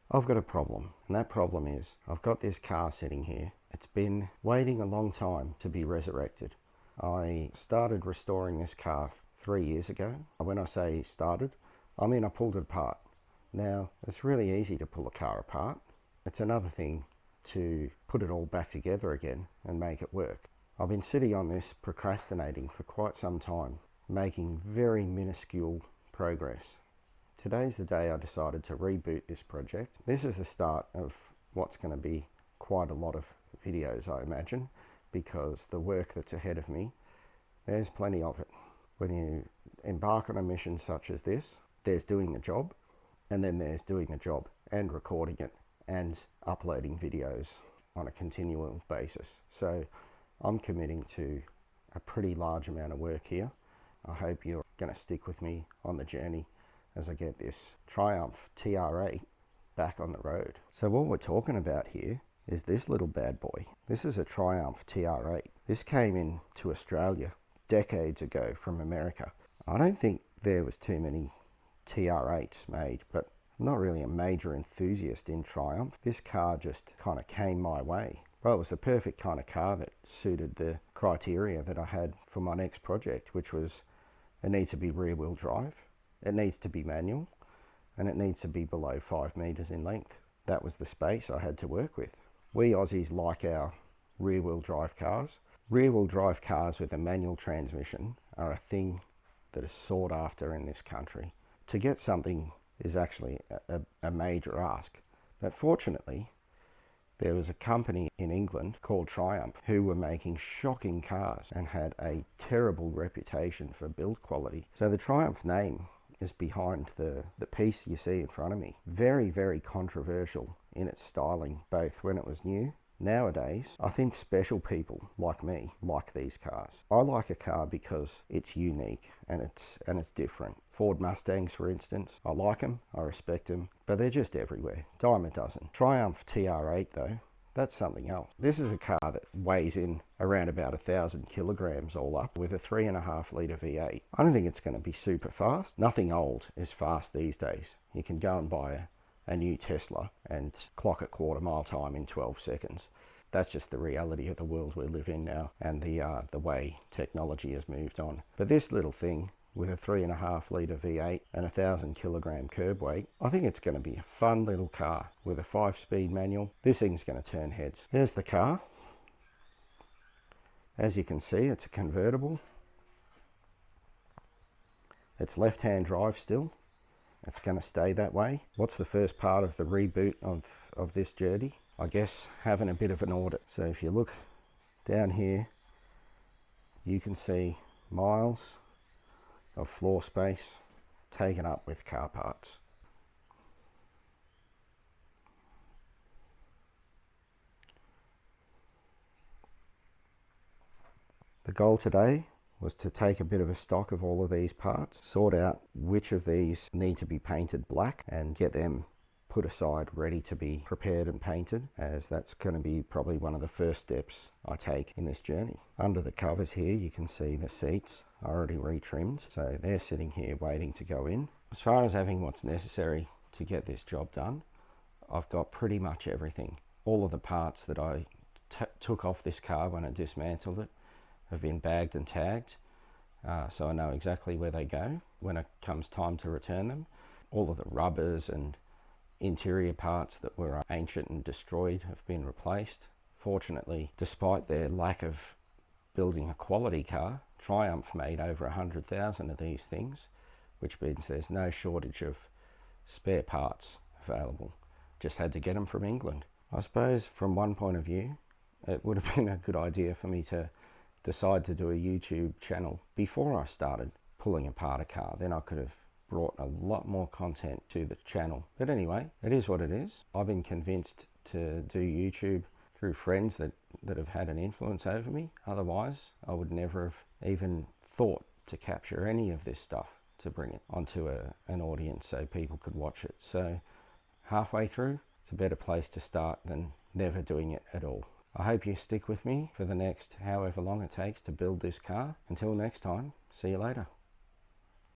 I've got a problem, and that problem is I've got this car sitting here. It's been waiting a long time to be resurrected. I started restoring this car 3 years ago. When I say started, I mean I pulled it apart. Now, it's really easy to pull a car apart. It's another thing to put it all back together again and make it work. I've been sitting on this procrastinating for quite some time, making very minuscule progress. Today's the day I decided to reboot this project. This is the start of what's going to be quite a lot of videos, I imagine, because the work that's ahead of me, there's plenty of it. When you embark on a mission such as this, there's doing the job, and then there's doing the job and recording it and uploading videos on a continual basis. So I'm committing to a pretty large amount of work here. I hope you're going to stick with me on the journey as I get this Triumph TR8 back on the road. So what we're talking about here is this little bad boy. This is a Triumph TR8. This came into Australia decades ago from America. I don't think there was too many TR8s made, but I'm not really a major enthusiast in Triumph. This car just kind of came my way. Well, it was the perfect kind of car that suited the criteria that I had for my next project, which was it needs to be rear wheel drive, it needs to be manual, and it needs to be below 5 meters in length. That was the space I had to work with. We Aussies like our rear wheel drive cars. Rear wheel drive cars with a manual transmission are a thing that is sought after in this country. To get something is actually a major ask. But fortunately, there was a company in England called Triumph who were making shocking cars and had a terrible reputation for build quality. So the Triumph name is behind the piece you see in front of me. Very, very controversial in its styling, both when it was new. Nowadays, I think special people like me like these cars. I like a car because it's unique and it's different. Ford Mustangs, for instance, I like them, I respect them, but they're just everywhere, dime a dozen. Triumph TR8 though, that's something else. This is a car that weighs in around about 1,000 kilograms all up with a 3.5 litre V8. I don't think it's going to be super fast. Nothing old is fast these days. You can go and buy a new Tesla and clock a quarter mile time in 12 seconds. That's just the reality of the world we live in now and the way technology has moved on. But this little thing with a 3.5 litre V8 and 1,000 kilogram curb weight, I think it's going to be a fun little car with a 5-speed manual. This thing's going to turn heads. There's the car. As you can see, it's a convertible. It's left-hand drive still. It's going to stay that way. What's the first part of the reboot of this journey? I guess having a bit of an audit. So if you look down here, you can see miles of floor space taken up with car parts. The goal today was to take a bit of a stock of all of these parts, sort out which of these need to be painted black and get them put aside ready to be prepared and painted, as that's going to be probably one of the first steps I take in this journey. Under the covers here you can see the seats are already retrimmed, so they're sitting here waiting to go in. As far as having what's necessary to get this job done, I've got pretty much everything. All of the parts that I took off this car when I dismantled it have been bagged and tagged, so I know exactly where they go when it comes time to return them. All of the rubbers and interior parts that were ancient and destroyed have been replaced. Fortunately, despite their lack of building a quality car, Triumph made over 100,000 of these things, which means there's no shortage of spare parts available. Just had to get them from England. I suppose from one point of view, it would have been a good idea for me to decide to do a YouTube channel before I started pulling apart a car. Then I could have brought a lot more content to the channel. But anyway, it is what it is. I've been convinced to do YouTube through friends that have had an influence over me. Otherwise, I would never have even thought to capture any of this stuff to bring it onto an audience so people could watch it. So halfway through, it's a better place to start than never doing it at all. I hope you stick with me for the next however long it takes to build this car. Until next time, see you later.